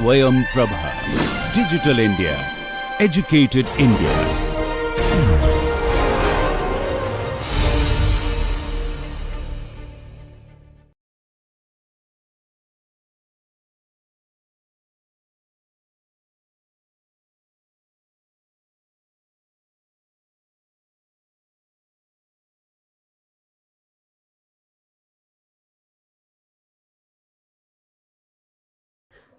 Swayam Prabha. Digital India. Educated India.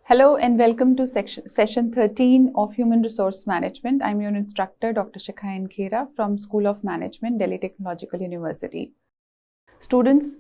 Hello and welcome to session 13 of Human Resource Management. I'm your instructor, Dr. Shikha and Khera from School of Management, Delhi Technological University. Students,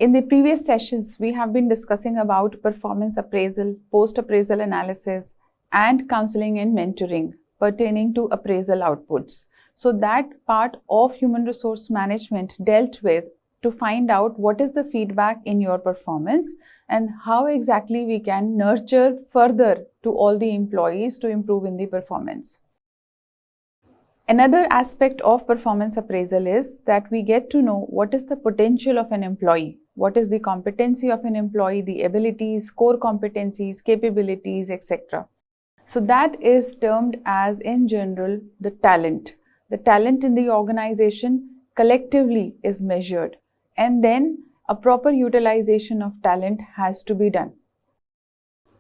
in the previous sessions, we have been discussing about performance appraisal, post-appraisal analysis, and counseling and mentoring pertaining to appraisal outputs. So that part of human resource management dealt with to find out what is the feedback in your performance and how exactly we can nurture further to all the employees to improve in the performance. Another aspect of performance appraisal is that we get to know what is the potential of an employee, what is the competency of an employee, the abilities, core competencies, capabilities, etc. So that is termed as, in general, the talent. The talent in the organization collectively is measured, and then a proper utilization of talent has to be done.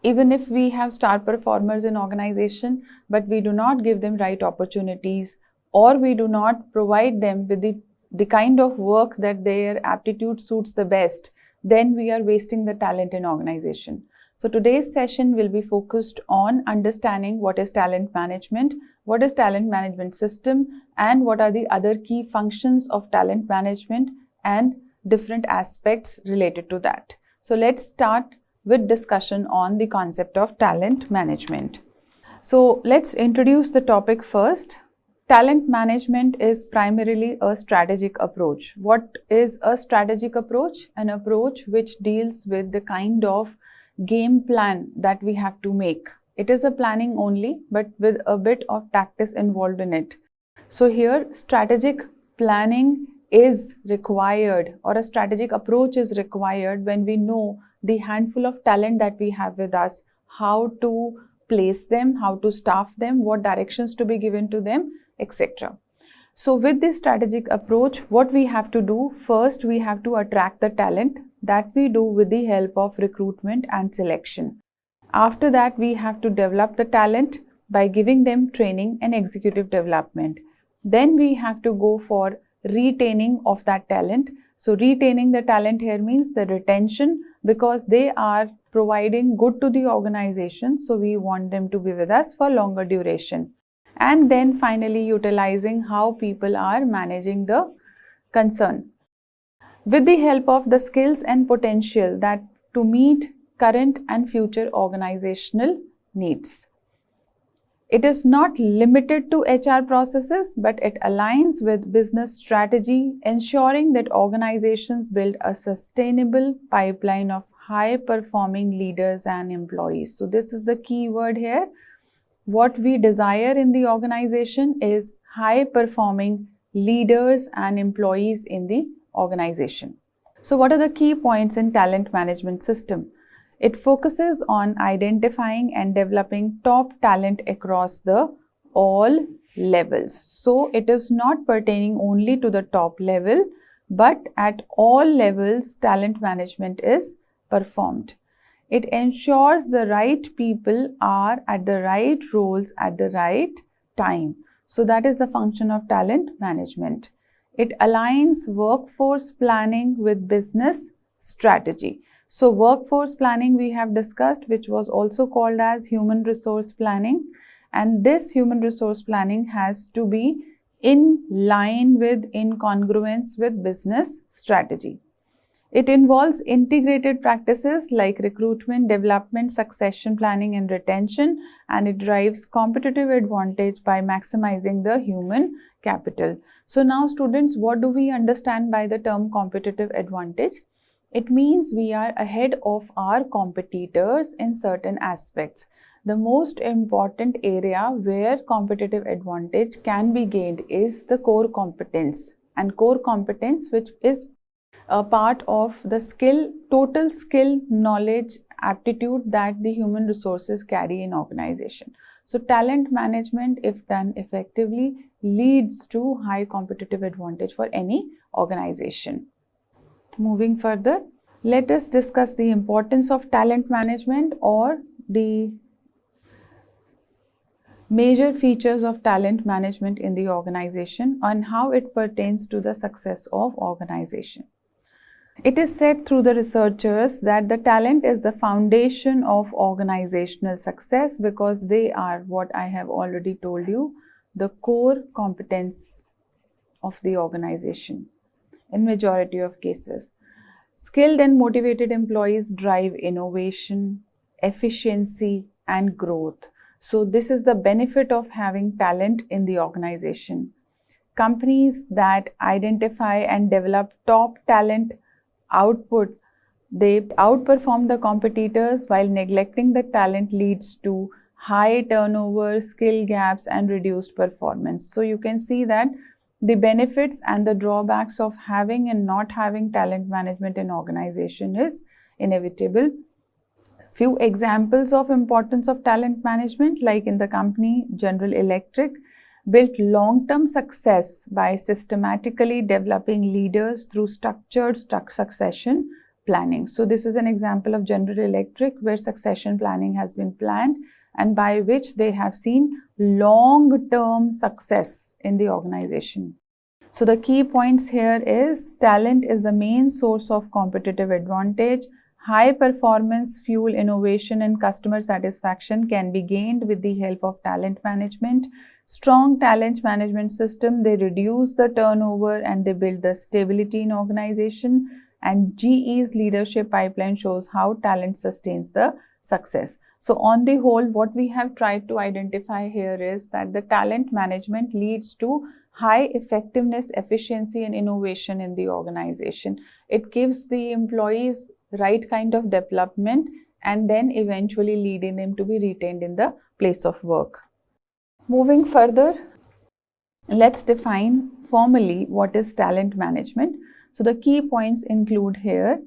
Even if we have star performers in organization, but we do not give them right opportunities, or we do not provide them with the kind of work that their aptitude suits the best, then we are wasting the talent in organization. So today's session will be focused on understanding what is talent management, what is talent management system, and what are the other key functions of talent management and different aspects related to that. So let's start with discussion on the concept of talent management. So let's introduce the topic first. Talent management is primarily a strategic approach. What is a strategic approach? An approach which deals with the kind of game plan that we have to make. It is a planning only, but with a bit of tactics involved in it. So here, strategic planning is required, or a strategic approach is required when we know the handful of talent that we have with us, how to place them, how to staff them, what directions to be given to them, etc. So with this strategic approach, what we have to do, first we have to attract the talent. That we do with the help of recruitment and selection. After that, we have to develop the talent by giving them training and executive development. Then we have to go for retaining of that talent. So retaining the talent here means the retention, because they are providing good to the organization. So we want them to be with us for longer duration. And then finally utilizing how people are managing the concern, with the help of the skills and potential that to meet current and future organizational needs. It is not limited to HR processes, but it aligns with business strategy, ensuring that organizations build a sustainable pipeline of high-performing leaders and employees. So this is the key word here. What we desire in the organization is high-performing leaders and employees in the organization. So what are the key points in talent management system? It focuses on identifying and developing top talent across the all levels. So it is not pertaining only to the top level, but at all levels talent management is performed. It ensures the right people are at the right roles at the right time. So that is the function of talent management. It aligns workforce planning with business strategy. So workforce planning we have discussed, which was also called as human resource planning. And this human resource planning has to be in line with, in congruence with business strategy. It involves integrated practices like recruitment, development, succession planning and retention, and it drives competitive advantage by maximizing the human capital. So now students, what do we understand by the term competitive advantage? It means we are ahead of our competitors in certain aspects. The most important area where competitive advantage can be gained is the core competence, and core competence which is a part of the skill, total skill, knowledge aptitude that the human resources carry in organization. So talent management, if done effectively, leads to high competitive advantage for any organization. Moving further, let us discuss the importance of talent management or the major features of talent management in the organization and how it pertains to the success of organization. It is said through the researchers that the talent is the foundation of organizational success because they are, what I have already told you, the core competence of the organization in majority of cases. Skilled and motivated employees drive innovation, efficiency, and growth. So this is the benefit of having talent in the organization. Companies that identify and develop top talent output, they outperform the competitors, while neglecting the talent leads to high turnover, skill gaps, and reduced performance. So you can see that the benefits and the drawbacks of having and not having talent management in organization is inevitable. Few examples of importance of talent management, like in the company General Electric, built long-term success by systematically developing leaders through structured succession planning. So this is an example of General Electric where succession planning has been planned and by which they have seen long-term success in the organization. So the key points here is talent is the main source of competitive advantage. High performance fuel innovation and customer satisfaction can be gained with the help of talent management. Strong talent management system, they reduce the turnover and they build the stability in organization. And GE's leadership pipeline shows how talent sustains the success. So on the whole, what we have tried to identify here is that the talent management leads to high effectiveness, efficiency, and innovation in the organization. It gives the employees right kind of development and then eventually leading them to be retained in the place of work. Moving further, let's define formally what is talent management. So the key points include here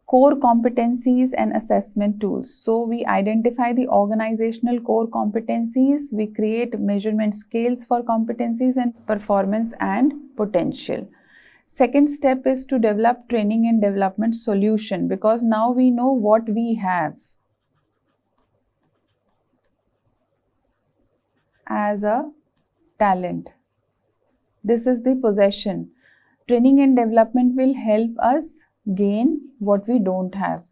core competencies and assessment tools. So we identify the organizational core competencies, we create measurement scales for competencies and performance and potential. Second step is to develop training and development solution because now we know what we have as a talent. This is the possession. Training and development will help us gain what we don't have.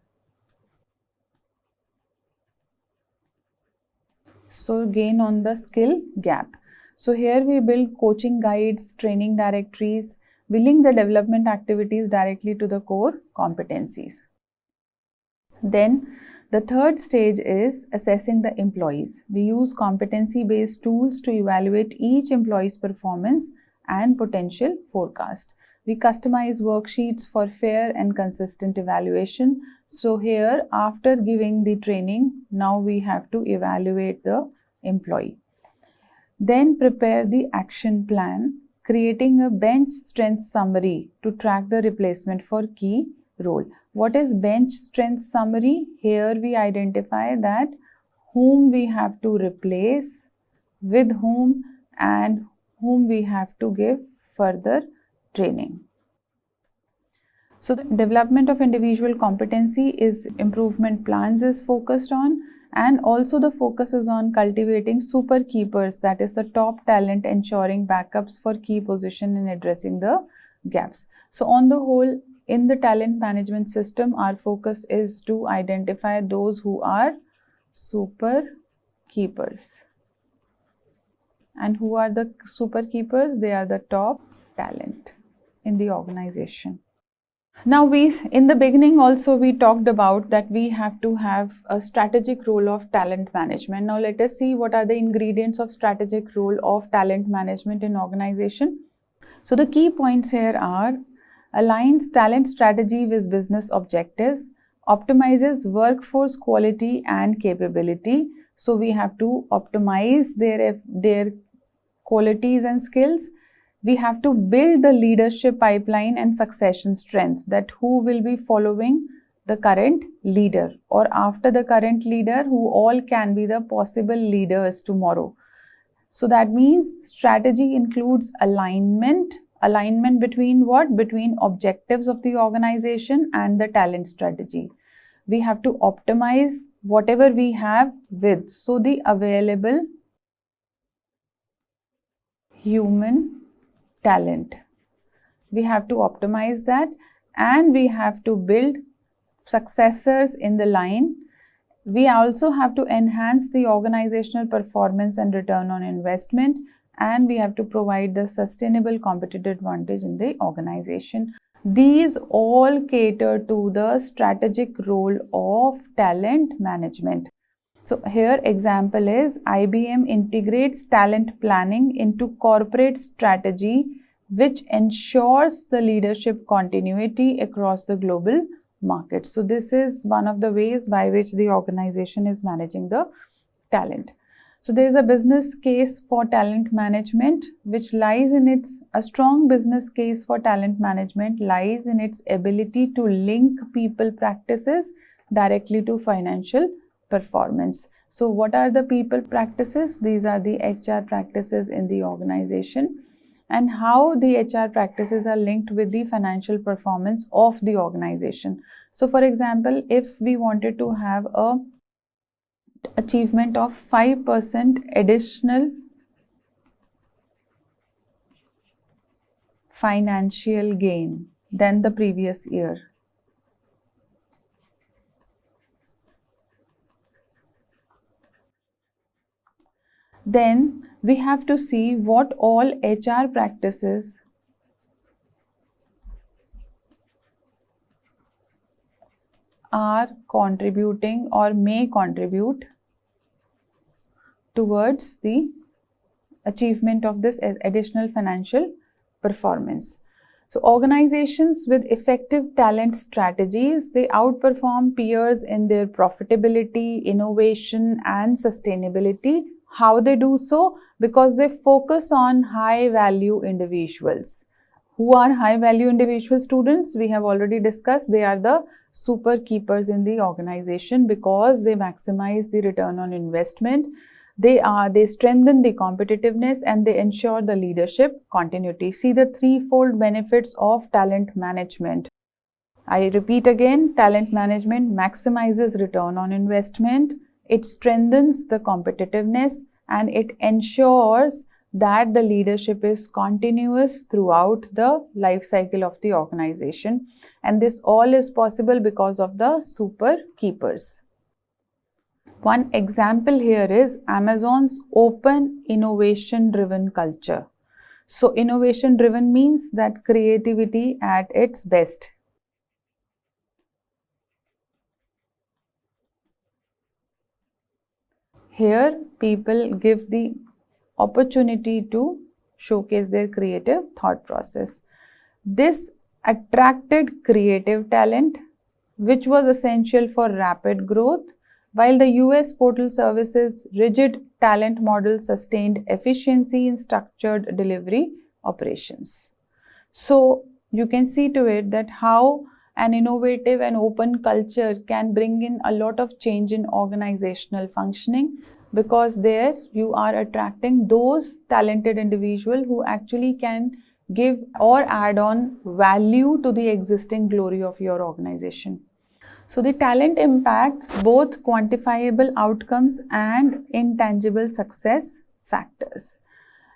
So gain on the skill gap. So here we build coaching guides, training directories, willing the development activities directly to the core competencies. Then the third stage is assessing the employees. We use competency-based tools to evaluate each employee's performance and potential forecast. We customize worksheets for fair and consistent evaluation. So here, after giving the training, now we have to evaluate the employee. Then prepare the action plan, creating a bench strength summary to track the replacement for key role. What is bench strength summary? Here we identify that whom we have to replace, with whom, and whom we have to give further training. So the development of individual competency is improvement plans is focused on, and also the focus is on cultivating super keepers, that is the top talent, ensuring backups for key position and addressing the gaps. So on the whole, in the talent management system, our focus is to identify those who are super keepers. And who are the super keepers? They are the top talent in the organization. Now in the beginning also we talked about that we have to have a strategic role of talent management. Now let us see what are the ingredients of strategic role of talent management in organization. So the key points here are aligns talent strategy with business objectives, optimizes workforce quality and capability. So we have to optimize their qualities and skills. We have to build the leadership pipeline and succession strength, that who will be following the current leader, or after the current leader, who all can be the possible leaders tomorrow. So that means strategy includes alignment. Alignment between what? Between objectives of the organization and the talent strategy. We have to optimize whatever we have with. So the available human talent, we have to optimize that, and we have to build successors in the line. We also have to enhance the organizational performance and return on investment, and we have to provide the sustainable competitive advantage in the organization. These all cater to the strategic role of talent management. So here example is IBM integrates talent planning into corporate strategy, which ensures the leadership continuity across the global market. So this is one of the ways by which the organization is managing the talent. So there is a business case for talent management, which lies in a strong business case for talent management lies in its ability to link people practices directly to financial performance. So what are the people practices? These are the HR practices in the organization, and how the HR practices are linked with the financial performance of the organization. So for example, if we wanted to have a achievement of 5% additional financial gain than the previous year, then we have to see what all HR practices are contributing or may contribute towards the achievement of this additional financial performance. So organizations with effective talent strategies, they outperform peers in their profitability, innovation, and sustainability. How they do so? Because they focus on high value individuals. Who are high value individual students? We have already discussed. They are the super keepers in the organization because they maximize the return on investment. They strengthen the competitiveness, and they ensure the leadership continuity. See the threefold benefits of talent management. I repeat again, talent management maximizes return on investment, it strengthens the competitiveness, and it ensures that the leadership is continuous throughout the life cycle of the organization. And this all is possible because of the super keepers. One example here is Amazon's open innovation driven culture. So innovation driven means that creativity at its best. Here people give the opportunity to showcase their creative thought process. This attracted creative talent, which was essential for rapid growth, while the US Postal Service's rigid talent model sustained efficiency in structured delivery operations. So you can see to it that how an innovative and open culture can bring in a lot of change in organizational functioning, because there you are attracting those talented individuals who actually can give or add on value to the existing glory of your organization. So the talent impacts both quantifiable outcomes and intangible success factors.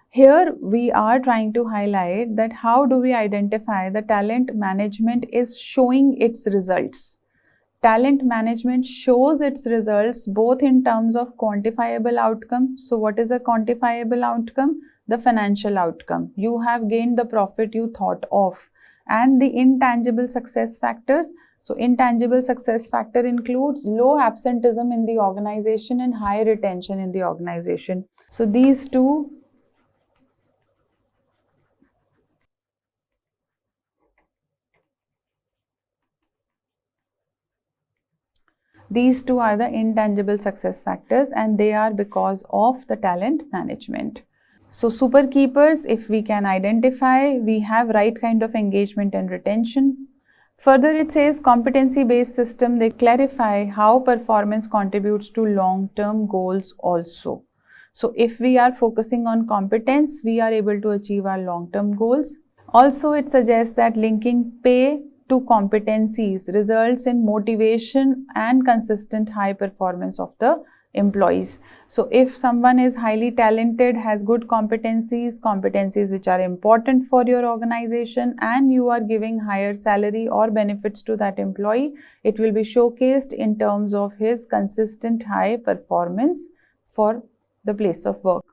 Here we are trying to highlight that how do we identify the talent management is showing its results. Talent management shows its results both in terms of quantifiable outcome. So what is a quantifiable outcome? The financial outcome. You have gained the profit you thought of. And the intangible success factors. So intangible success factor includes low absenteeism in the organization and high retention in the organization. So these two are the intangible success factors, and they are because of the talent management. So super keepers, if we can identify, we have right kind of engagement and retention. Further, it says competency-based system, they clarify how performance contributes to long-term goals also. So if we are focusing on competence, we are able to achieve our long-term goals. Also, it suggests that linking pay to competencies results in motivation and consistent high performance of the employees. So if someone is highly talented, has good competencies which are important for your organization, and you are giving higher salary or benefits to that employee, it will be showcased in terms of his consistent high performance for the place of work.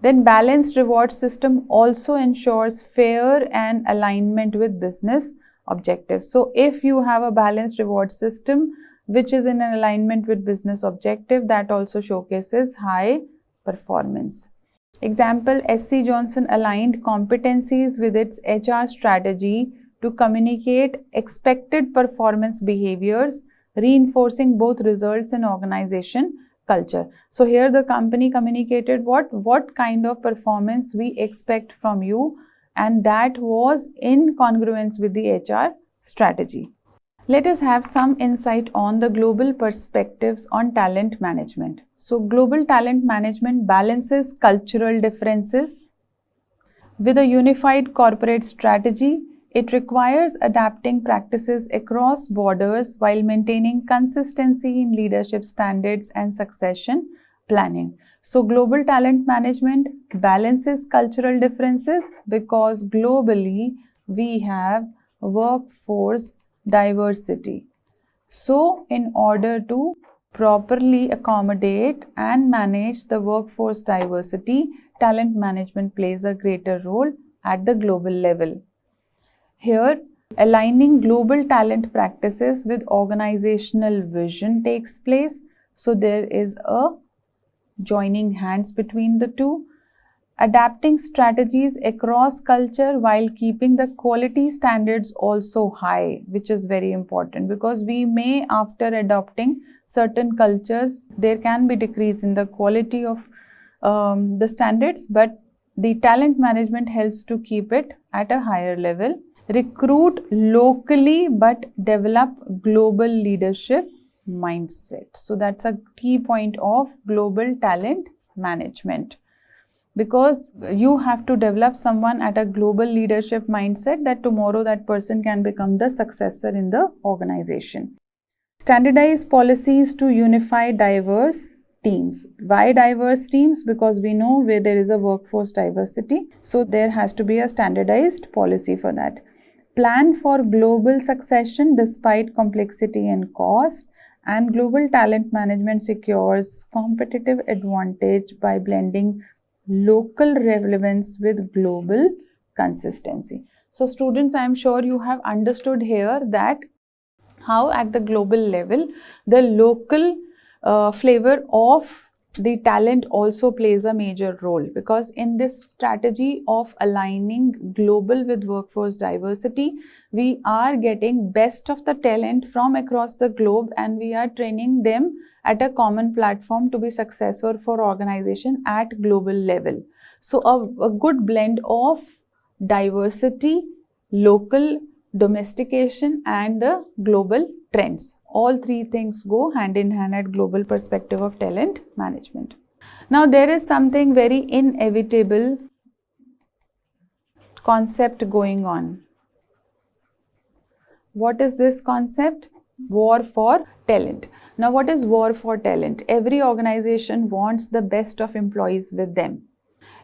Then balanced reward system also ensures fair and alignment with business objectives. So if you have a balanced reward system which is in alignment with business objective, that also showcases high performance. Example, SC Johnson aligned competencies with its HR strategy to communicate expected performance behaviors, reinforcing both results and organization culture. So here the company communicated what kind of performance we expect from you, and that was in congruence with the HR strategy. Let us have some insight on the global perspectives on talent management. So global talent management balances cultural differences with a unified corporate strategy. It requires adapting practices across borders while maintaining consistency in leadership standards and succession planning. So global talent management balances cultural differences because globally we have workforce diversity. So in order to properly accommodate and manage the workforce diversity, talent management plays a greater role at the global level. Here, aligning global talent practices with organizational vision takes place. So there is a joining hands between the two. Adapting strategies across culture while keeping the quality standards also high, which is very important, because we may, after adopting certain cultures, there can be decrease in the quality of the standards, but the talent management helps to keep it at a higher level. Recruit locally but develop global leadership mindset. So that's a key point of global talent management, because you have to develop someone at a global leadership mindset that tomorrow that person can become the successor in the organization. Standardize policies to unify diverse teams. Why diverse teams? Because we know where there is a workforce diversity, so there has to be a standardized policy for that. Plan for global succession despite complexity and cost. And global talent management secures competitive advantage by blending local relevance with global consistency. So students, I am sure you have understood here that how at the global level the local flavor of the talent also plays a major role, because in this strategy of aligning global with workforce diversity, we are getting best of the talent from across the globe and we are training them at a common platform to be successful for organization at global level. So a good blend of diversity, local domestication and the global trends. All three things go hand in hand at global perspective of talent management. Now there is something very inevitable concept going on. What is this concept? War for talent. Now what is war for talent? Every organization wants the best of employees with them.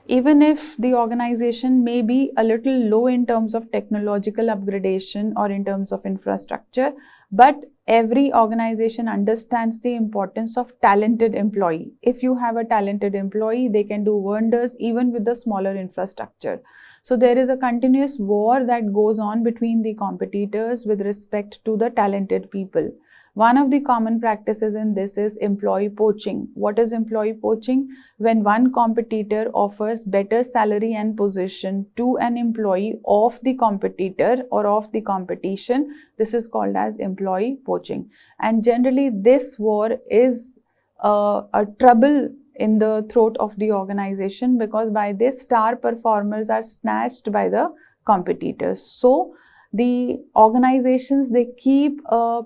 Even if the organization may be a little low in terms of technological upgradation or in terms of infrastructure, but every organization understands the importance of talented employee. If you have a talented employee, they can do wonders even with the smaller infrastructure. So there is a continuous war that goes on between the competitors with respect to the talented people. One of the common practices in this is employee poaching. What is employee poaching? When one competitor offers better salary and position to an employee of the competitor or of the competition, this is called as employee poaching. And generally this war is a trouble in the throat of the organization, because by this star performers are snatched by the competitors. So the organizations, they keep a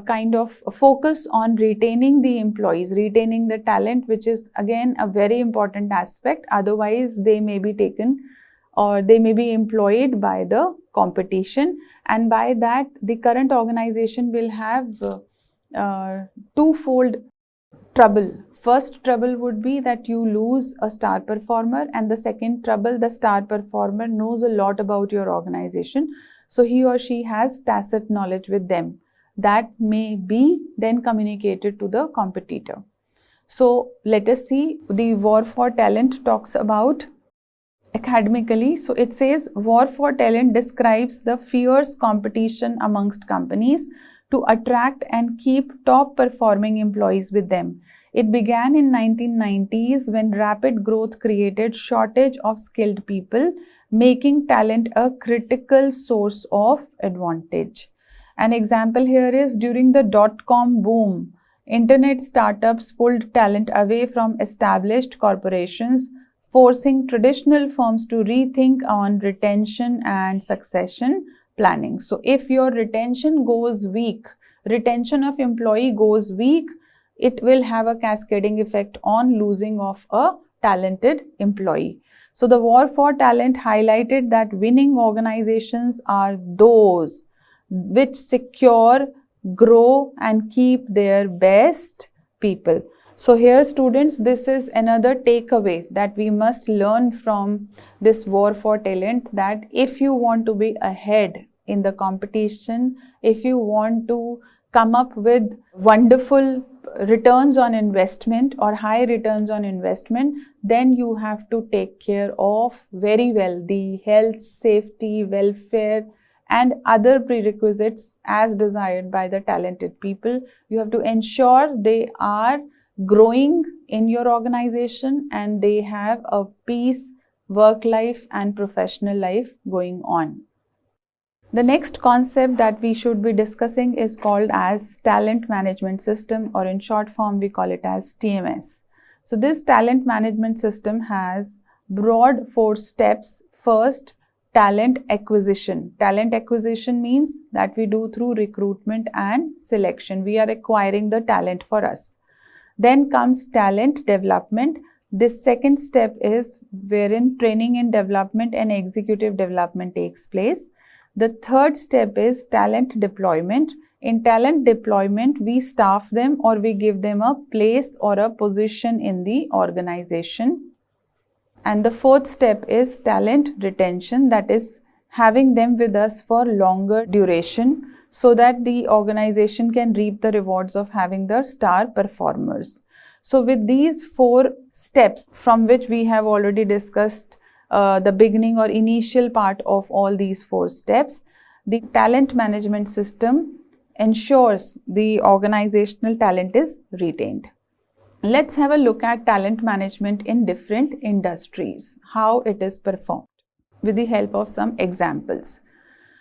kind of focus on retaining the employees, retaining the talent, which is again a very important aspect. Otherwise, they may be taken or they may be employed by the competition, and by that the current organization will have twofold trouble. First trouble would be that you lose a star performer, and the second trouble, the star performer knows a lot about your organization, so he or she has tacit knowledge with them that may be then communicated to the competitor. So let us see, the war for talent talks about academically. So it says war for talent describes the fierce competition amongst companies to attract and keep top performing employees with them. It began in 1990s when rapid growth created shortage of skilled people, making talent a critical source of advantage. An example here is during the dot-com boom, internet startups pulled talent away from established corporations, forcing traditional firms to rethink on retention and succession planning. So if your retention goes weak, retention of employee goes weak, it will have a cascading effect on losing of a talented employee. So the war for talent highlighted that winning organizations are those which secure, grow and keep their best people. So here students, this is another takeaway that we must learn from this war for talent, that if you want to be ahead in the competition, if you want to come up with wonderful returns on investment or high returns on investment, then you have to take care of very well the health, safety, welfare and other prerequisites as desired by the talented people. You have to ensure they are growing in your organization and they have a peace, work life and professional life going on. The next concept that we should be discussing is called as talent management system, or in short form we call it as TMS. So this talent management system has broad 4 steps. First, talent acquisition. Talent acquisition means that we do through recruitment and selection. We are acquiring the talent for us. Then comes talent development. This second step is wherein training and development and executive development takes place. The third step is talent deployment. In talent deployment, we staff them or we give them a place or a position in the organization. And the fourth step is talent retention, that is having them with us for longer duration so that the organization can reap the rewards of having the star performers. So with these 4 steps, from which we have already discussed the beginning or initial part of all these 4 steps, the talent management system ensures the organizational talent is retained. Let's have a look at talent management in different industries, how it is performed with the help of some examples.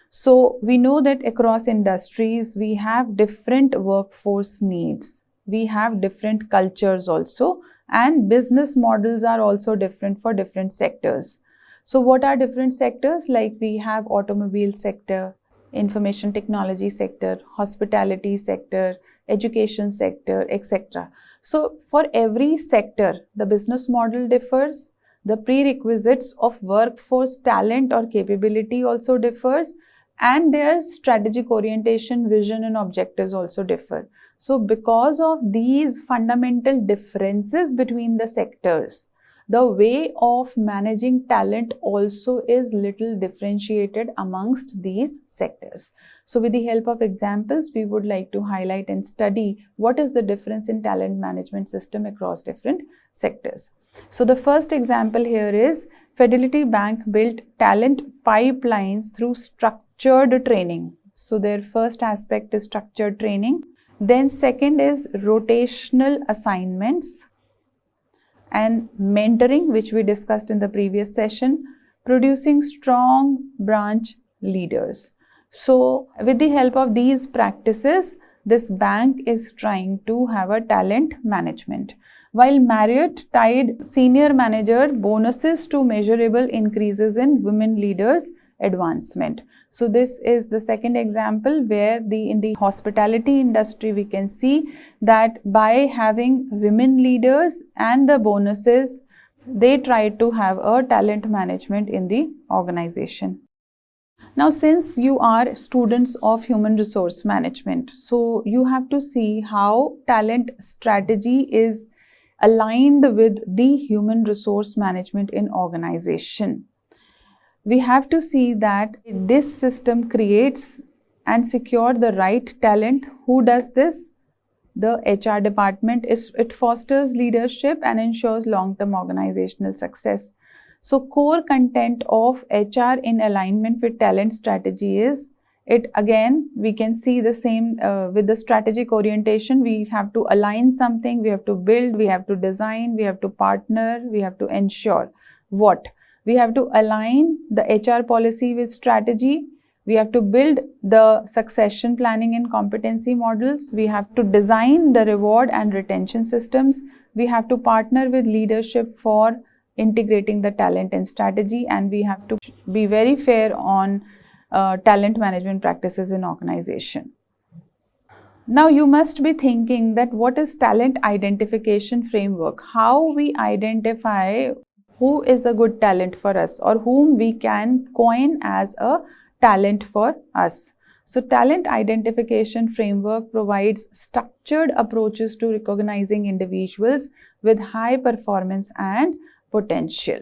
So we know that across industries we have different workforce needs, we have different cultures also, and business models are also different for different sectors. So what are different sectors? Like we have automobile sector, information technology sector, hospitality sector, education sector, etc. So for every sector, the business model differs, the prerequisites of workforce talent or capability also differs, and their strategic orientation, vision and objectives also differ. So because of these fundamental differences between the sectors, the way of managing talent also is little differentiated amongst these sectors. So with the help of examples, we would like to highlight and study what is the difference in talent management system across different sectors. So the first example here is Fidelity Bank built talent pipelines through structured training. So their first aspect is structured training. Then second is rotational assignments and mentoring, which we discussed in the previous session, producing strong branch leaders. So with the help of these practices, this bank is trying to have a talent management. While Marriott tied senior manager bonuses to measurable increases in women leaders advancement. So this is the second example where in the hospitality industry we can see that by having women leaders and the bonuses, they try to have a talent management in the organization. Now, since you are students of human resource management, so you have to see how talent strategy is aligned with the human resource management in organization. We have to see that this system creates and secure the right talent. Who does this? The HR department. It fosters leadership and ensures long-term organizational success. So core content of HR in alignment with talent strategy is, it again, we can see the same with the strategic orientation. We have to align something, we have to build, we have to design, we have to partner, we have to ensure. What? We have to align the HR policy with strategy. We have to build the succession planning and competency models. We have to design the reward and retention systems. We have to partner with leadership for integrating the talent and strategy, and we have to be very fair on talent management practices in organization. Now you must be thinking that what is talent identification framework? How we identify who is a good talent for us or whom we can coin as a talent for us. So talent identification framework provides structured approaches to recognizing individuals with high performance and potential.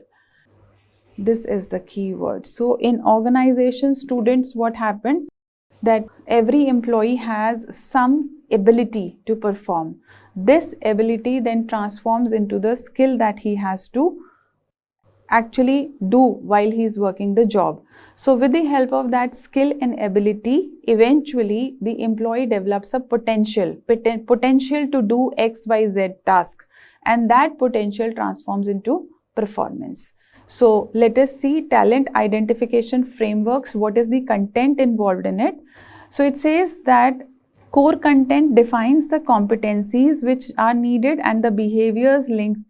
This is the key word. So in organization, students, what happened? That every employee has some ability to perform. This ability then transforms into the skill that he has to actually do while he is working the job. So with the help of that skill and ability, eventually the employee develops a potential to do XYZ task, and that potential transforms into performance. So let us see talent identification frameworks. What is the content involved in it? So it says that core content defines the competencies which are needed and the behaviors linked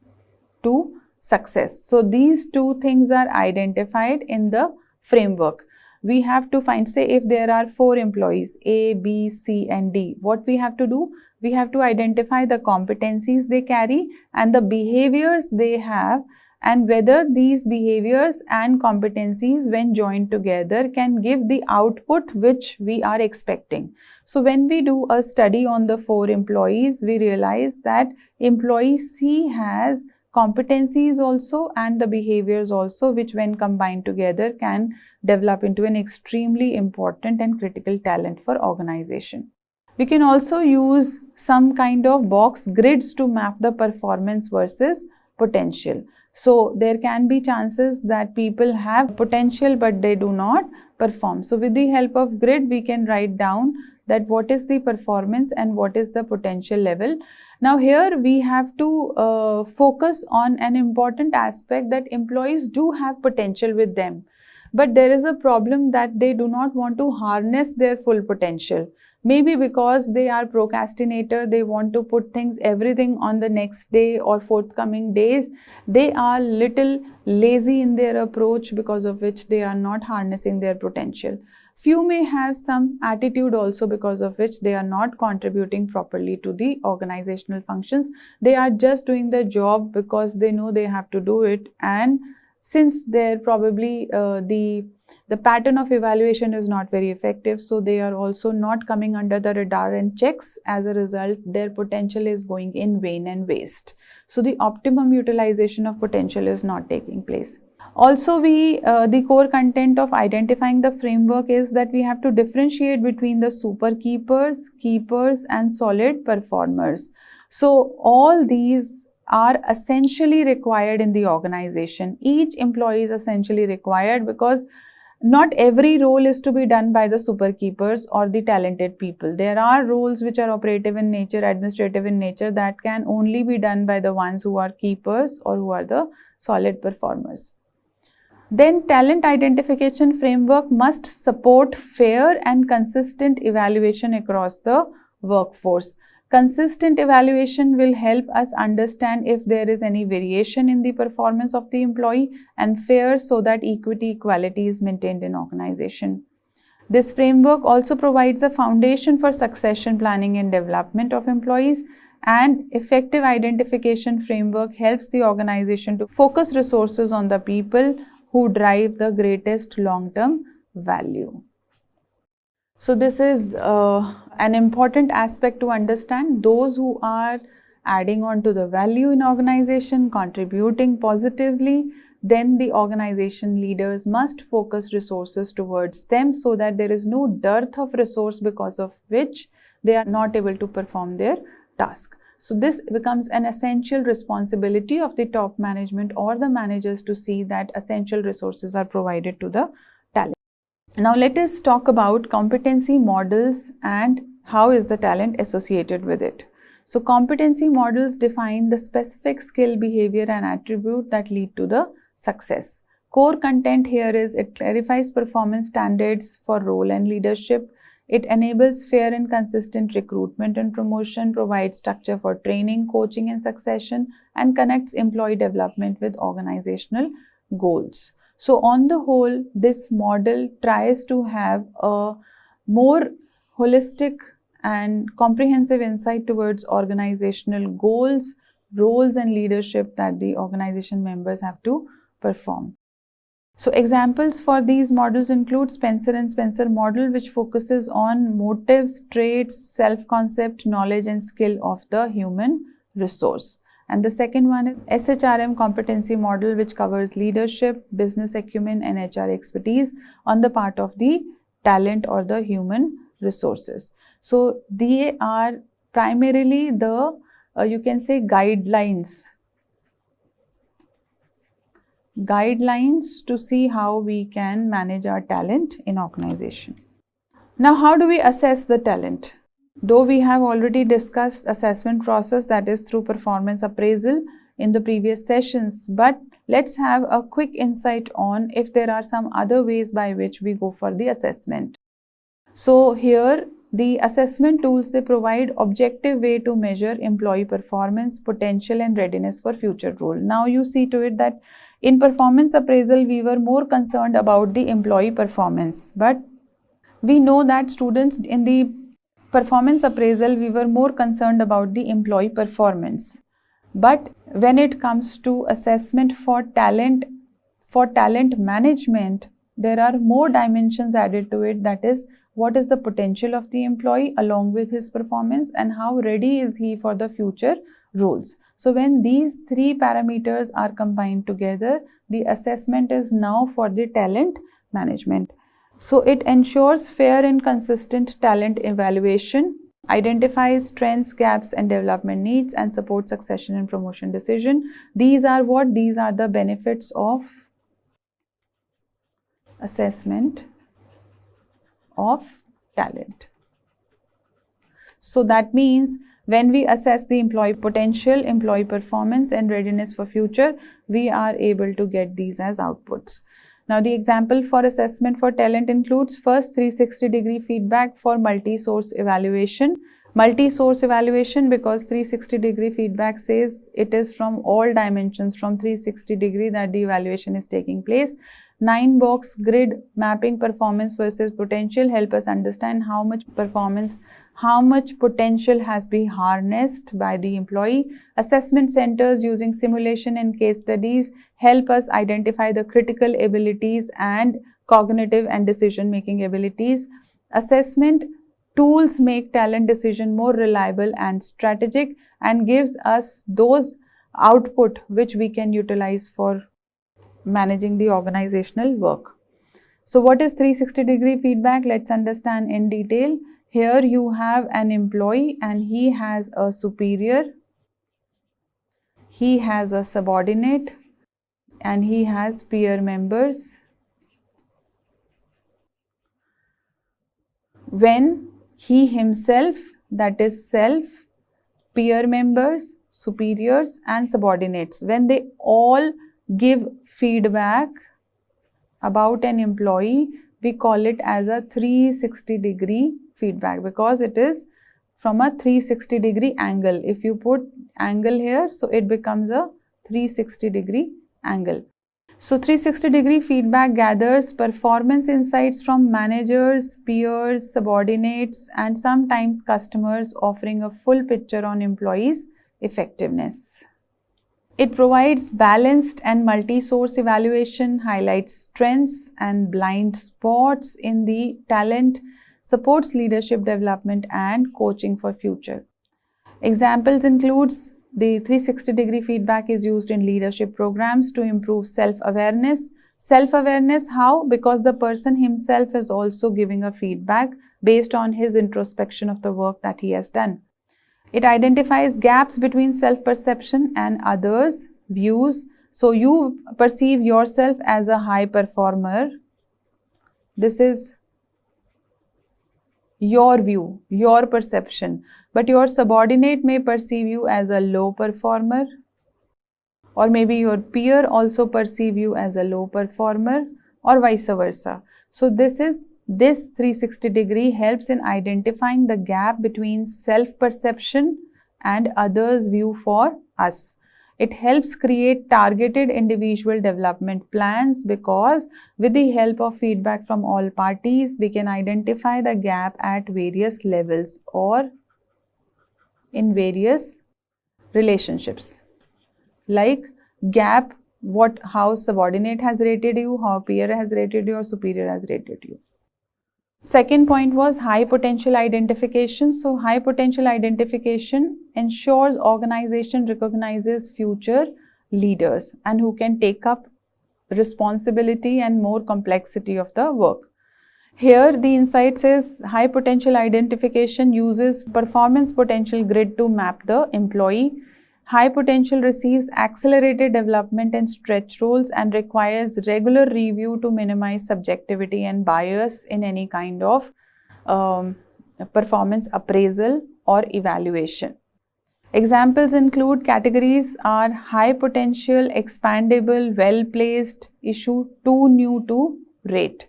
to success. So these two things are identified in the framework. We have to find, say if there are 4 employees, A, B, C and D, what we have to do? We have to identify the competencies they carry and the behaviors they have, and whether these behaviors and competencies when joined together can give the output which we are expecting. So when we do a study on the 4 employees, we realize that employee C has competencies also and the behaviors also, which when combined together can develop into an extremely important and critical talent for organization. We can also use some kind of box grids to map the performance versus potential. So there can be chances that people have potential but they do not perform. So with the help of grid, we can write down that what is the performance and what is the potential level. Now here we have to focus on an important aspect, that employees do have potential with them, but there is a problem that they do not want to harness their full potential. Maybe because they are procrastinator, they want to put everything on the next day or forthcoming days. They are little lazy in their approach, because of which they are not harnessing their potential. Few may have some attitude also, because of which they are not contributing properly to the organizational functions. They are just doing the job because they know they have to do it, and since they're probably the pattern of evaluation is not very effective, so they are also not coming under the radar and checks. As a result, their potential is going in vain and waste. So the optimum utilization of potential is not taking place. Also, the core content of identifying the framework is that we have to differentiate between the super keepers, keepers and solid performers. So all these are essentially required in the organization. Each employee is essentially required, because not every role is to be done by the super keepers or the talented people. There are roles which are operative in nature, administrative in nature, that can only be done by the ones who are keepers or who are the solid performers. Then talent identification framework must support fair and consistent evaluation across the workforce. Consistent evaluation will help us understand if there is any variation in the performance of the employee, and fair so that equality is maintained in organization. This framework also provides a foundation for succession planning and development of employees, and effective identification framework helps the organization to focus resources on the people who drive the greatest long-term value. So this is an important aspect to understand. Those who are adding on to the value in organization, contributing positively, then the organization leaders must focus resources towards them so that there is no dearth of resource because of which they are not able to perform their task. So this becomes an essential responsibility of the top management or the managers to see that essential resources are provided to the talent. Now let us talk about competency models and how is the talent associated with it. So competency models define the specific skill, behavior and attribute that lead to the success. Core content here is it clarifies performance standards for role and leadership. It enables fair and consistent recruitment and promotion, provides structure for training, coaching and succession, and connects employee development with organizational goals. So on the whole, this model tries to have a more holistic and comprehensive insight towards organizational goals, roles and leadership that the organization members have to perform. So examples for these models include Spencer and Spencer model, which focuses on motives, traits, self-concept, knowledge and skill of the human resource. And the second one is SHRM competency model, which covers leadership, business acumen and HR expertise on the part of the talent or the human resources. So they are primarily the, you can say, guidelines to see how we can manage our talent in organization. Now, how do we assess the talent? Though we have already discussed assessment process, that is through performance appraisal in the previous sessions, but let's have a quick insight on if there are some other ways by which we go for the assessment. So here the assessment tools, they provide objective way to measure employee performance, potential and readiness for future role. Now you see to it that in performance appraisal we were more concerned about the employee performance, but we know that students in the performance appraisal we were more concerned about the employee performance. But when it comes to assessment for talent management, there are more dimensions added to it, that is what is the potential of the employee along with his performance and how ready is he for the future roles. So when these three parameters are combined together, the assessment is now for the talent management. So it ensures fair and consistent talent evaluation, identifies trends, gaps and development needs, and supports succession and promotion decision. These are what? These are the benefits of assessment of talent. So that means when we assess the employee potential, employee performance and readiness for future, we are able to get these as outputs. Now the example for assessment for talent includes first 360-degree feedback for multi-source evaluation. Multi-source evaluation because 360-degree feedback says it is from all dimensions from 360-degree that the evaluation is taking place. 9-box grid mapping performance versus potential help us understand how much potential has been harnessed by the employee. Assessment centers using simulation and case studies help us identify the critical abilities and cognitive and decision making abilities. Assessment tools make talent decision more reliable and strategic and gives us those output which we can utilize for managing the organizational work. So what is 360-degree feedback? Let's understand in detail. Here you have an employee and he has a superior, he has a subordinate and he has peer members. When he himself, that is self, peer members, superiors and subordinates, when they all give feedback about an employee, we call it as a 360-degree feedback because it is from a 360-degree angle. If you put angle here, so it becomes a 360-degree angle. So 360-degree feedback gathers performance insights from managers, peers, subordinates, and sometimes customers, offering a full picture on employees' effectiveness. It provides balanced and multi-source evaluation, highlights strengths and blind spots in the talent, supports leadership development and coaching for future. Examples includes the 360-degree feedback is used in leadership programs to improve self-awareness. Self-awareness, how? Because the person himself is also giving a feedback based on his introspection of the work that he has done. It identifies gaps between self-perception and others' views. So you perceive yourself as a high performer. This is your view, your perception. But your subordinate may perceive you as a low performer, or maybe your peer also perceive you as a low performer, or vice versa. So this 360-degree helps in identifying the gap between self-perception and others' view for us. It helps create targeted individual development plans, because with the help of feedback from all parties, we can identify the gap at various levels or in various relationships. Like gap, how subordinate has rated you, how peer has rated you, or superior has rated you. Second point was high potential identification. So high potential identification ensures organization recognizes future leaders and who can take up responsibility and more complexity of the work. Here the insight says high potential identification uses performance potential grid to map the employee. High potential receives accelerated development and stretch roles and requires regular review to minimize subjectivity and bias in any kind of performance appraisal or evaluation. Examples include categories are high potential, expandable, well placed, issue, too new to rate.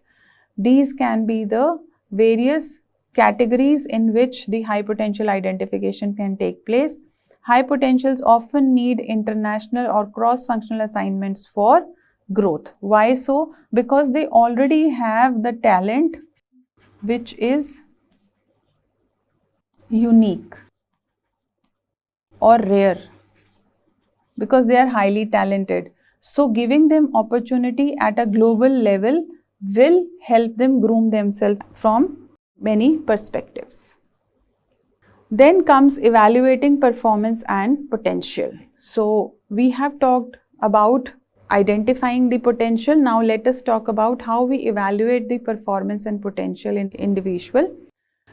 These can be the various categories in which the high potential identification can take place. High potentials often need international or cross-functional assignments for growth. Why so? Because they already have the talent which is unique or rare, because they are highly talented. So giving them opportunity at a global level will help them groom themselves from many perspectives. Then comes evaluating performance and potential. So we have talked about identifying the potential. Now let us talk about how we evaluate the performance and potential in individual.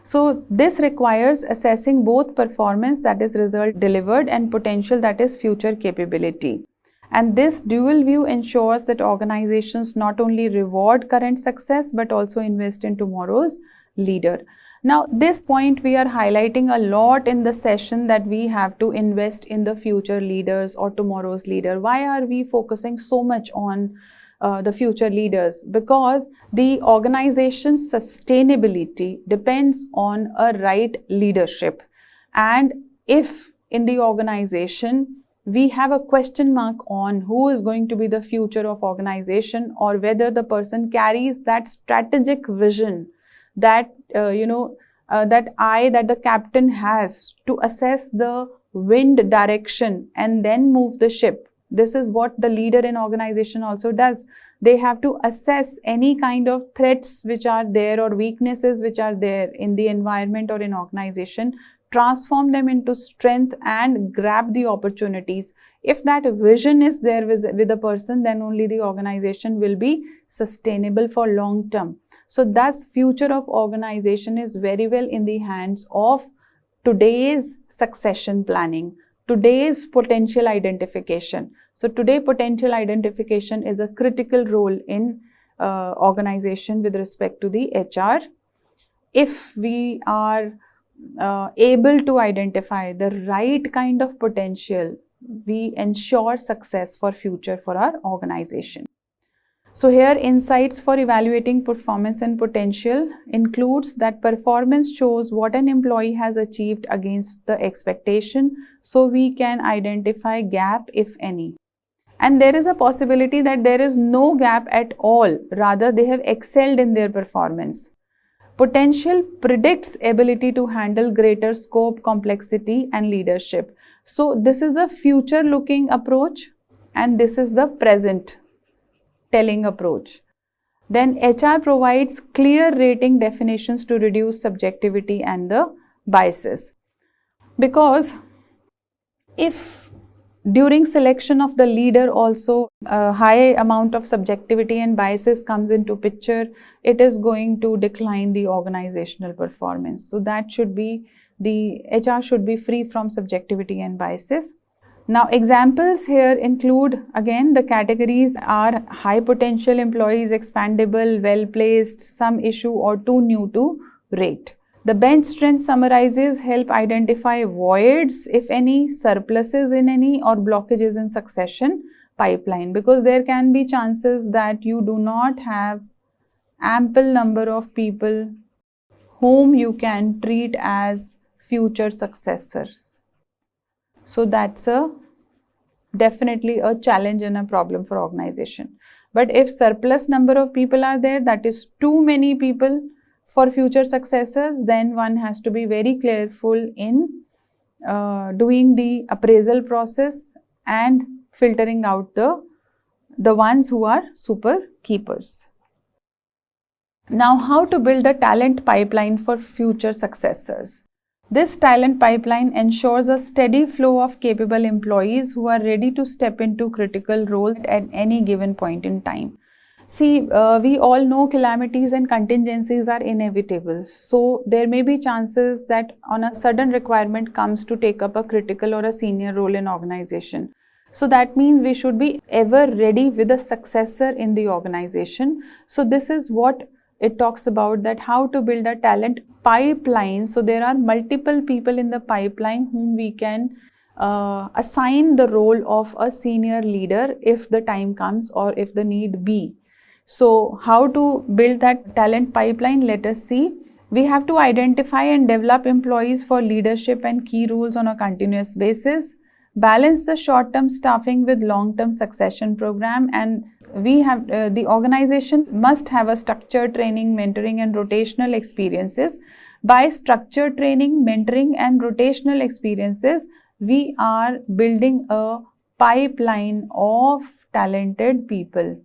So this requires assessing both performance, that is result delivered, and potential, that is future capability. And this dual view ensures that organizations not only reward current success but also invest in tomorrow's leader. Now this point we are highlighting a lot in the session, that we have to invest in the future leaders or tomorrow's leader. Why are we focusing so much on the future leaders? Because the organization's sustainability depends on a right leadership. And if in the organization we have a question mark on who is going to be the future of organization, or whether the person carries that strategic vision that that the captain has to assess the wind direction and then move the ship. This is what the leader in organization also does. They have to assess any kind of threats which are there or weaknesses which are there in the environment or in organization, transform them into strength and grab the opportunities. If that vision is there with a person, then only the organization will be sustainable for long term. So thus future of organization is very well in the hands of today's succession planning, today's potential identification. So today potential identification is a critical role in organization with respect to the HR. If we are able to identify the right kind of potential, we ensure success for future for our organization. So here insights for evaluating performance and potential includes that performance shows what an employee has achieved against the expectation, so we can identify gap if any. And there is a possibility that there is no gap at all, rather they have excelled in their performance. Potential predicts ability to handle greater scope, complexity and leadership. So this is a future looking approach and this is the present telling approach. Then HR provides clear rating definitions to reduce subjectivity and the biases. Because if during selection of the leader also a high amount of subjectivity and biases comes into picture, it is going to decline the organizational performance. So that should be, the HR should be free from subjectivity and biases. Now examples here include, again the categories are high potential employees, expandable, well placed, some issue or too new to rate. The bench strength summarizes help identify voids if any, surpluses in any or blockages in succession pipeline, because there can be chances that you do not have ample number of people whom you can treat as future successors. So that's definitely a challenge and a problem for organization. But if surplus number of people are there, that is too many people for future successors, then one has to be very careful in doing the appraisal process and filtering out the ones who are super keepers. Now, how to build a talent pipeline for future successors? This talent pipeline ensures a steady flow of capable employees who are ready to step into critical roles at any given point in time. See, we all know calamities and contingencies are inevitable. So there may be chances that on a sudden requirement comes to take up a critical or a senior role in organization. So that means we should be ever ready with a successor in the organization. So this is what it talks about, that how to build a talent pipeline. So there are multiple people in the pipeline whom we can assign the role of a senior leader if the time comes or if the need be. So how to build that talent pipeline? Let us see. We have to identify and develop employees for leadership and key roles on a continuous basis. Balance the short-term staffing with long-term succession program, and we have the organization must have a structured training, mentoring and rotational experiences. By structured training, mentoring and rotational experiences, we are building a pipeline of talented people.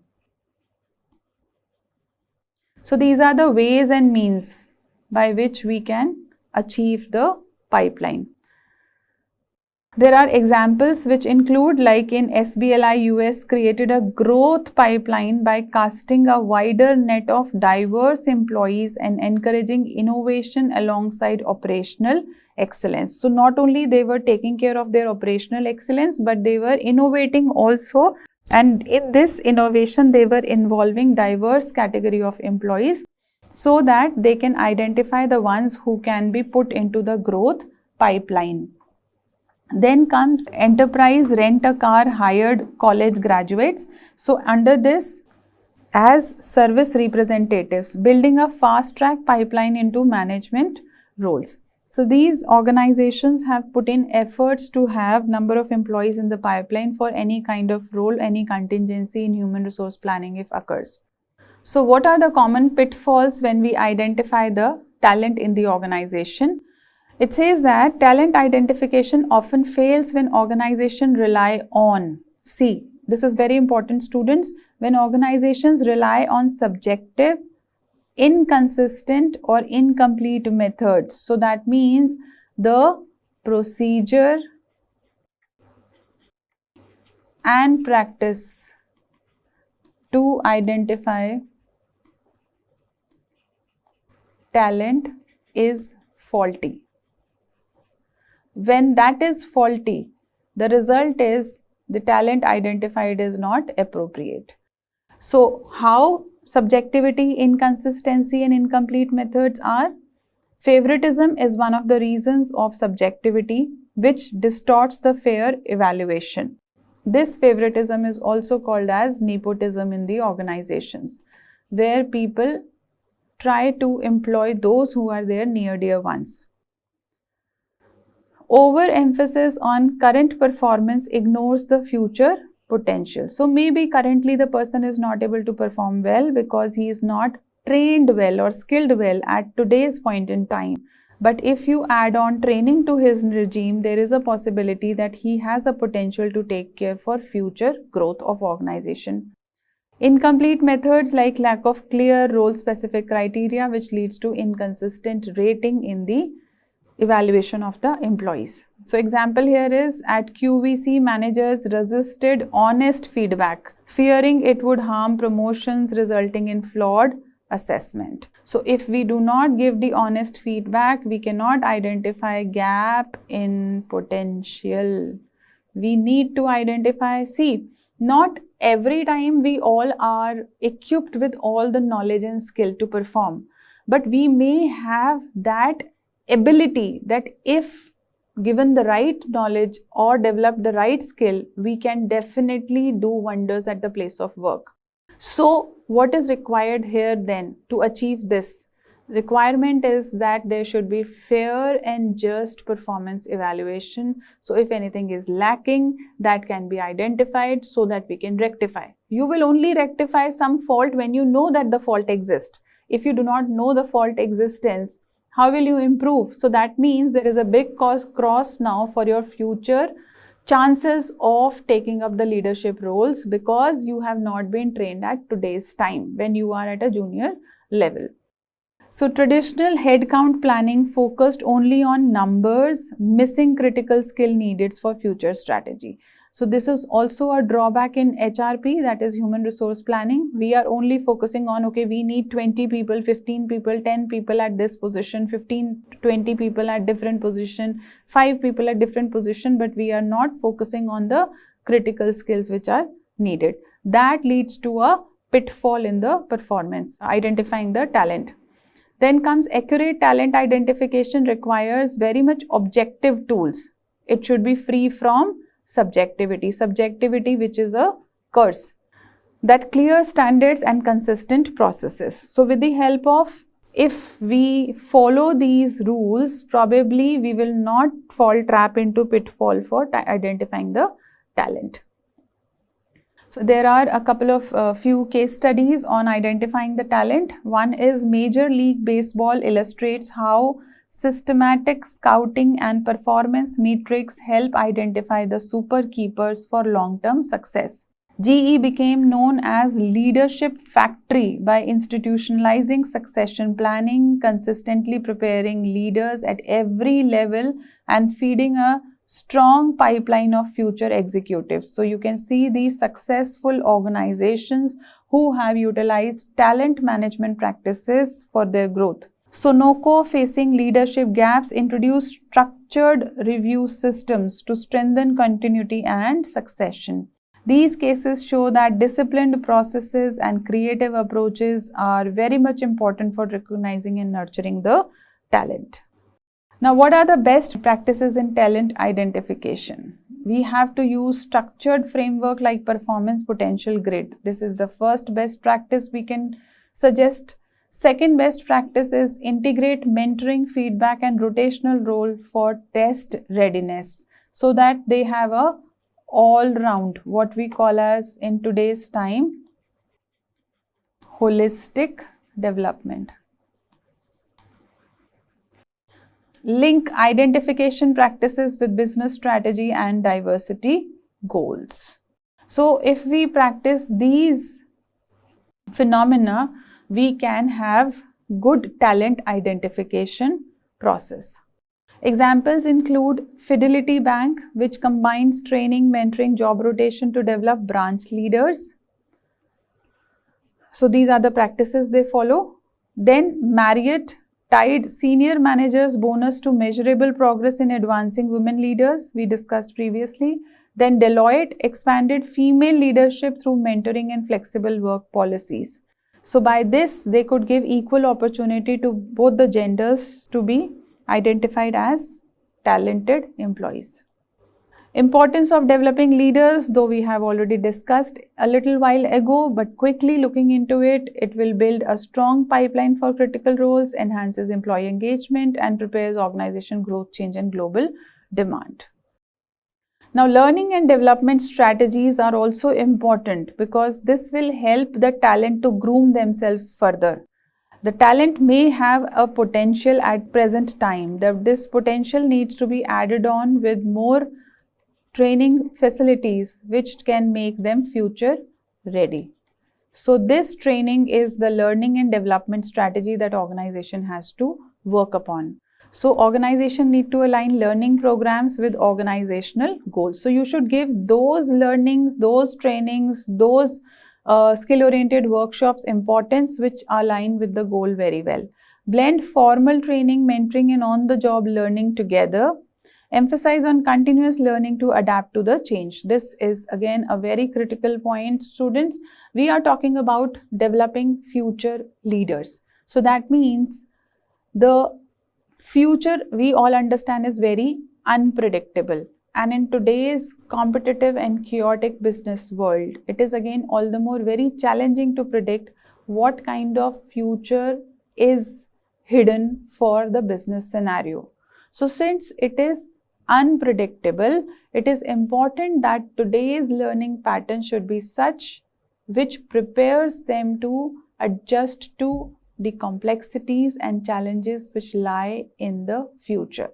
So these are the ways and means by which we can achieve the pipeline. There are examples which include, like in SBLI US created a growth pipeline by casting a wider net of diverse employees and encouraging innovation alongside operational excellence. So not only they were taking care of their operational excellence, but they were innovating also, and in this innovation they were involving diverse category of employees so that they can identify the ones who can be put into the growth pipeline. Then comes enterprise rent-a-car hired college graduates. So under this, as service representatives, building a fast-track pipeline into management roles. So these organizations have put in efforts to have number of employees in the pipeline for any kind of role, any contingency in human resource planning if occurs. So what are the common pitfalls when we identify the talent in the organization? It says that talent identification often fails when organizations rely on, see, this is very important students, when organizations rely on subjective, inconsistent or incomplete methods. So that means the procedure and practice to identify talent is faulty. When that is faulty, the result is the talent identified is not appropriate. So how subjectivity, inconsistency and incomplete methods are? Favoritism is one of the reasons of subjectivity which distorts the fair evaluation. This favoritism is also called as nepotism in the organizations, where people try to employ those who are their near dear ones. Overemphasis on current performance ignores the future potential. So maybe currently the person is not able to perform well because he is not trained well or skilled well at today's point in time. But if you add on training to his regime, there is a possibility that he has a potential to take care for future growth of organization. Incomplete methods like lack of clear role-specific criteria, which leads to inconsistent rating in the evaluation of the employees. So example here is, at QVC, managers resisted honest feedback, fearing it would harm promotions, resulting in flawed assessment. So if we do not give the honest feedback, we cannot identify gap in potential. We need to identify, see, not every time we all are equipped with all the knowledge and skill to perform, but we may have that ability that if given the right knowledge or develop the right skill, we can definitely do wonders at the place of work. So what is required here then to achieve this? Requirement is that there should be fair and just performance evaluation. So if anything is lacking, that can be identified so that we can rectify. You will only rectify some fault when you know that the fault exists. If you do not know the fault existence, how will you improve? So that means there is a big cross now for your future chances of taking up the leadership roles, because you have not been trained at today's time when you are at a junior level. So traditional headcount planning focused only on numbers, missing critical skill needed for future strategy. So this is also a drawback in HRP, that is human resource planning. We are only focusing on, okay, we need 20 people, 15 people, 10 people at this position, 15, 20 people at different position, 5 people at different position, but we are not focusing on the critical skills which are needed. That leads to a pitfall in the performance, identifying the talent. Then comes accurate talent identification requires very much objective tools. It should be free from subjectivity which is a curse. That clear standards and consistent processes. So with the help of, if we follow these rules, probably we will not fall trap into pitfall for identifying the talent. So there are a couple of few case studies on identifying the talent. One is Major League Baseball illustrates how systematic scouting and performance metrics help identify the super keepers for long-term success. GE became known as leadership factory by institutionalizing succession planning, consistently preparing leaders at every level and feeding a strong pipeline of future executives. So you can see these successful organizations who have utilized talent management practices for their growth. Sonoco, facing leadership gaps, introduced structured review systems to strengthen continuity and succession. These cases show that disciplined processes and creative approaches are very much important for recognizing and nurturing the talent. Now, what are the best practices in talent identification? We have to use structured framework like performance potential grid. This is the first best practice we can suggest. Second best practice is integrate mentoring, feedback and rotational role for test readiness, so that they have a all round, what we call as in today's time, holistic development. Link identification practices with business strategy and diversity goals. So if we practice these phenomena, we can have good talent identification process. Examples include Fidelity Bank, which combines training, mentoring, job rotation to develop branch leaders. So these are the practices they follow. Then Marriott tied senior managers bonus to measurable progress in advancing women leaders, we discussed previously. Then Deloitte expanded female leadership through mentoring and flexible work policies. So by this, they could give equal opportunity to both the genders to be identified as talented employees. Importance of developing leaders, though we have already discussed a little while ago, but quickly looking into it, it will build a strong pipeline for critical roles, enhances employee engagement, and prepares organization growth, change, and global demand. Now, learning and development strategies are also important because this will help the talent to groom themselves further. The talent may have a potential at present time. This potential needs to be added on with more training facilities which can make them future ready. So this training is the learning and development strategy that organization has to work upon. So organization need to align learning programs with organizational goals. So you should give those learnings, those trainings, those skill-oriented workshops importance which align with the goal very well. Blend formal training, mentoring and on-the-job learning together. Emphasize on continuous learning to adapt to the change. This is again a very critical point, students. We are talking about developing future leaders. So that means the future, we all understand, is very unpredictable. And in today's competitive and chaotic business world, it is again all the more very challenging to predict what kind of future is hidden for the business scenario. So since it is unpredictable, it is important that today's learning pattern should be such which prepares them to adjust to the complexities and challenges which lie in the future.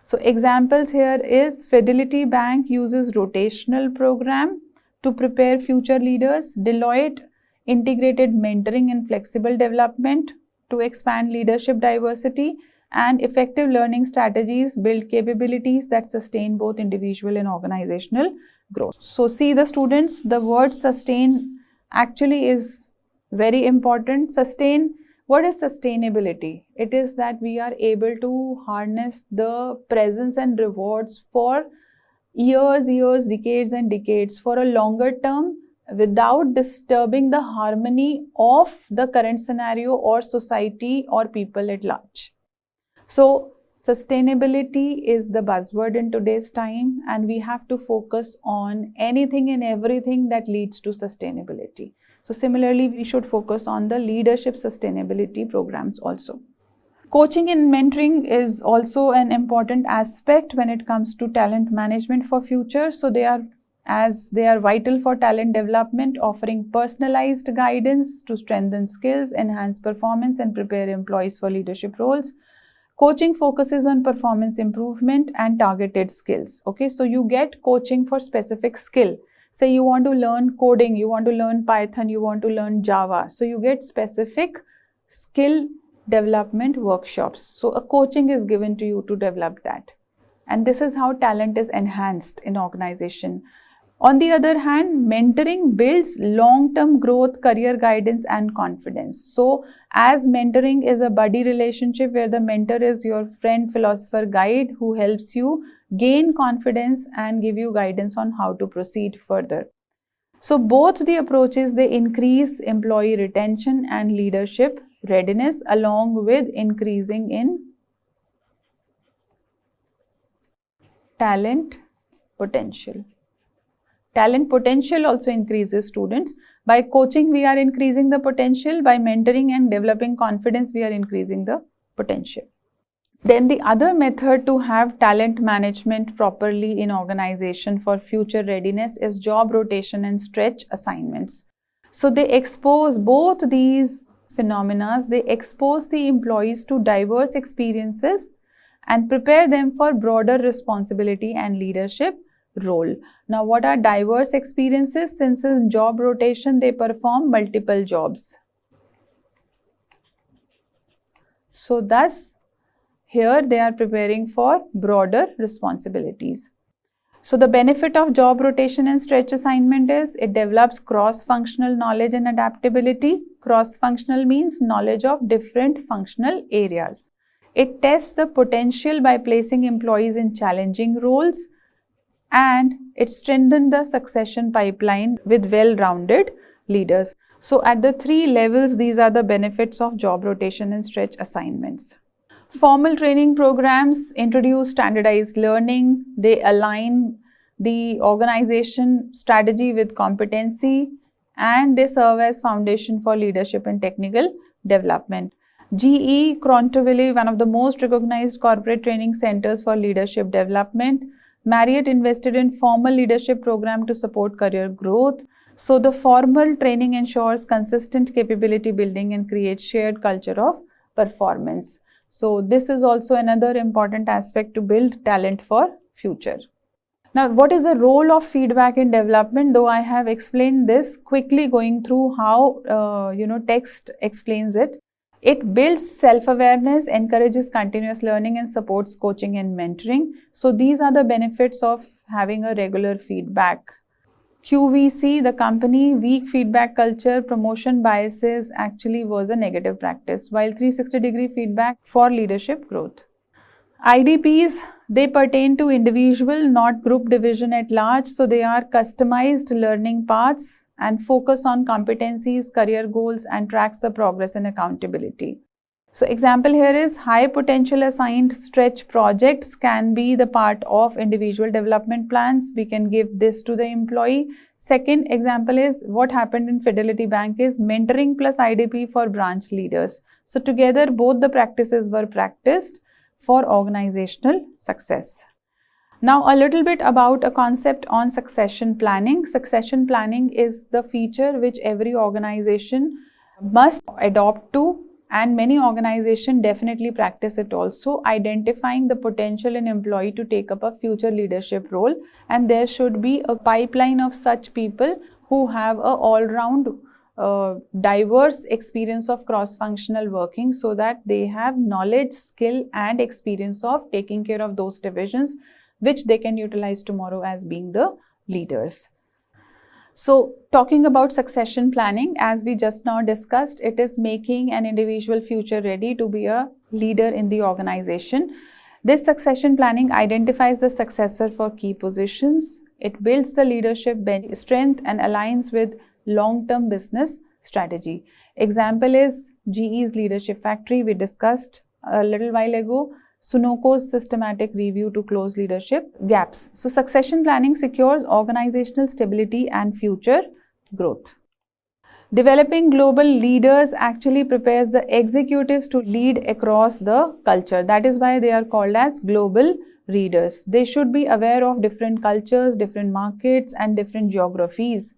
So examples here is Fidelity Bank uses rotational program to prepare future leaders. Deloitte integrated mentoring and flexible development to expand leadership diversity. And effective learning strategies build capabilities that sustain both individual and organizational growth. So see the students, the word sustain actually is very important. Sustain, what is sustainability? It is that we are able to harness the presence and rewards for years, decades and decades for a longer term without disturbing the harmony of the current scenario or society or people at large. So sustainability is the buzzword in today's time, and we have to focus on anything and everything that leads to sustainability. So similarly, we should focus on the leadership sustainability programs also. Coaching and mentoring is also an important aspect when it comes to talent management for future. So they are vital for talent development, offering personalized guidance to strengthen skills, enhance performance and prepare employees for leadership roles. Coaching focuses on performance improvement and targeted skills. Okay, so you get coaching for specific skill. Say you want to learn coding, you want to learn Python, you want to learn Java. So you get specific skill development workshops. So a coaching is given to you to develop that. And this is how talent is enhanced in organization. On the other hand, mentoring builds long-term growth, career guidance and confidence. So as mentoring is a buddy relationship where the mentor is your friend, philosopher, guide who helps you gain confidence and give you guidance on how to proceed further. So both the approaches, they increase employee retention and leadership readiness along with increasing in talent potential. Talent potential also increases, students. By coaching, we are increasing the potential. By mentoring and developing confidence, we are increasing the potential. Then the other method to have talent management properly in organization for future readiness is job rotation and stretch assignments. So they expose both these phenomena. They expose the employees to diverse experiences and prepare them for broader responsibility and leadership role. Now, what are diverse experiences? Since in job rotation, they perform multiple jobs. So thus, here they are preparing for broader responsibilities. So the benefit of job rotation and stretch assignment is it develops cross-functional knowledge and adaptability. Cross-functional means knowledge of different functional areas. It tests the potential by placing employees in challenging roles, and it strengthens the succession pipeline with well-rounded leaders. So at the three levels, these are the benefits of job rotation and stretch assignments. Formal training programs introduce standardized learning. They align the organization strategy with competency, and they serve as foundation for leadership and technical development. GE Crontoville, one of the most recognized corporate training centers for leadership development. Marriott invested in formal leadership program to support career growth. So the formal training ensures consistent capability building and creates shared culture of performance. So this is also another important aspect to build talent for future. Now, what is the role of feedback in development? Though I have explained this, quickly going through how text explains it. It builds self-awareness, encourages continuous learning, and supports coaching and mentoring. So these are the benefits of having a regular feedback. QVC, the company, weak feedback culture, promotion biases actually was a negative practice, while 360-degree feedback for leadership growth. IDPs, they pertain to individual, not group division at large. So they are customized learning paths and focus on competencies, career goals, and tracks the progress and accountability. So example here is high potential assigned stretch projects can be the part of individual development plans. We can give this to the employee. Second example is what happened in Fidelity Bank is mentoring plus IDP for branch leaders. So together both the practices were practiced for organizational success. Now a little bit about a concept on succession planning. Succession planning is the feature which every organization must adopt to, and many organizations definitely practice it also, identifying the potential in employee to take up a future leadership role, and there should be a pipeline of such people who have a all-round diverse experience of cross-functional working, so that they have knowledge, skill and experience of taking care of those divisions which they can utilize tomorrow as being the leaders. So talking about succession planning, as we just now discussed, it is making an individual future ready to be a leader in the organization. This succession planning identifies the successor for key positions. It builds the leadership bench strength and aligns with long-term business strategy. Example is GE's Leadership Factory, we discussed a little while ago. Sunoco's systematic review to close leadership gaps. So succession planning secures organizational stability and future growth. Developing global leaders actually prepares the executives to lead across the culture. That is why they are called as global leaders. They should be aware of different cultures, different markets and different geographies.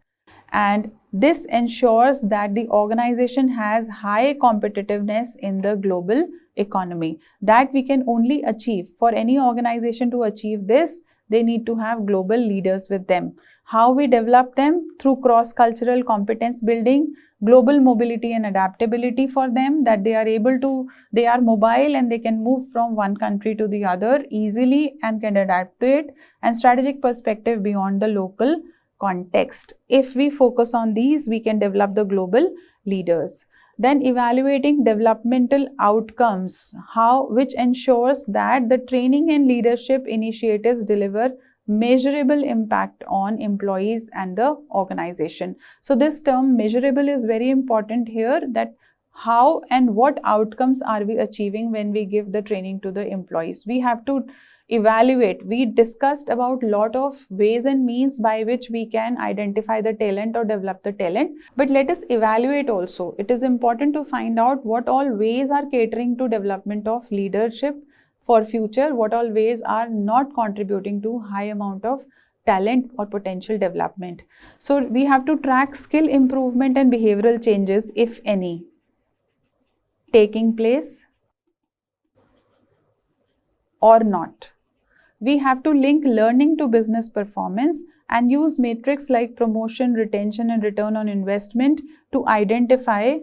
And this ensures that the organization has high competitiveness in the global economy. That we can only achieve. For any organization to achieve this, they need to have global leaders with them. How we develop them? Through cross-cultural competence building, global mobility and adaptability for them, that they are mobile and they can move from one country to the other easily and can adapt to it, and strategic perspective beyond the local context. If we focus on these, we can develop the global leaders. Then evaluating developmental outcomes, which ensures that the training and leadership initiatives deliver measurable impact on employees and the organization. So this term measurable is very important here, that how and what outcomes are we achieving when we give the training to the employees. We have to evaluate. We discussed about lot of ways and means by which we can identify the talent or develop the talent, but let us evaluate also. It is important to find out what all ways are catering to development of leadership for future, what all ways are not contributing to high amount of talent or potential development. So we have to track skill improvement and behavioral changes, if any, taking place or not. We have to link learning to business performance and use metrics like promotion, retention and return on investment to identify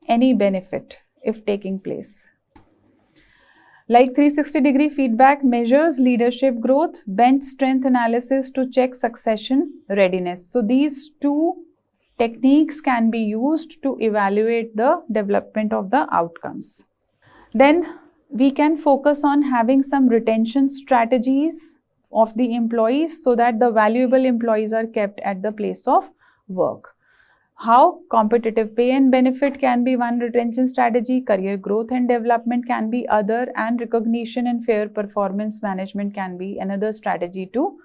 any benefit if taking place. Like 360-degree feedback measures leadership growth, bench strength analysis to check succession readiness. So these two techniques can be used to evaluate the development of the outcomes. Then we can focus on having some retention strategies of the employees so that the valuable employees are kept at the place of work. How competitive pay and benefit can be one retention strategy, career growth and development can be other, and recognition and fair performance management can be another strategy to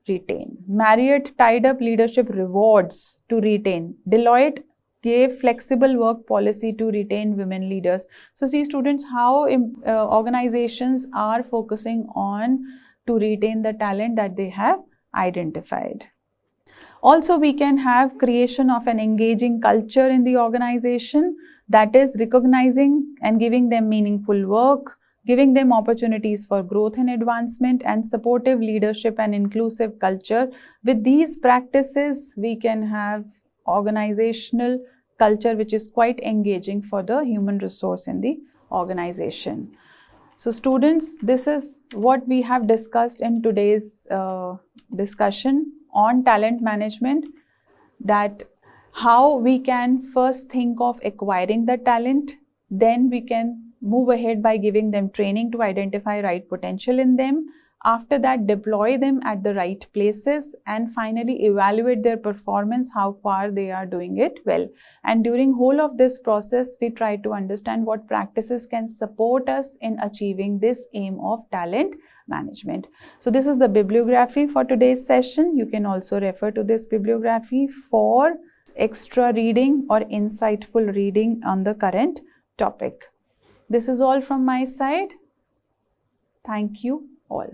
retain. Marriott tied up leadership rewards to retain. Deloitte gave flexible work policy to retain women leaders. So see students how organizations are focusing on to retain the talent that they have identified. Also, we can have creation of an engaging culture in the organization, that is recognizing and giving them meaningful work, giving them opportunities for growth and advancement, and supportive leadership and inclusive culture. With these practices, we can have organizational culture which is quite engaging for the human resource in the organization. So students, this is what we have discussed in today's discussion on talent management, that how we can first think of acquiring the talent, then we can move ahead by giving them training to identify right potential in them. After that, deploy them at the right places, and finally evaluate their performance, how far they are doing it well. And during whole of this process, we try to understand what practices can support us in achieving this aim of talent management. So this is the bibliography for today's session. You can also refer to this bibliography for extra reading or insightful reading on the current topic. This is all from my side. Thank you all.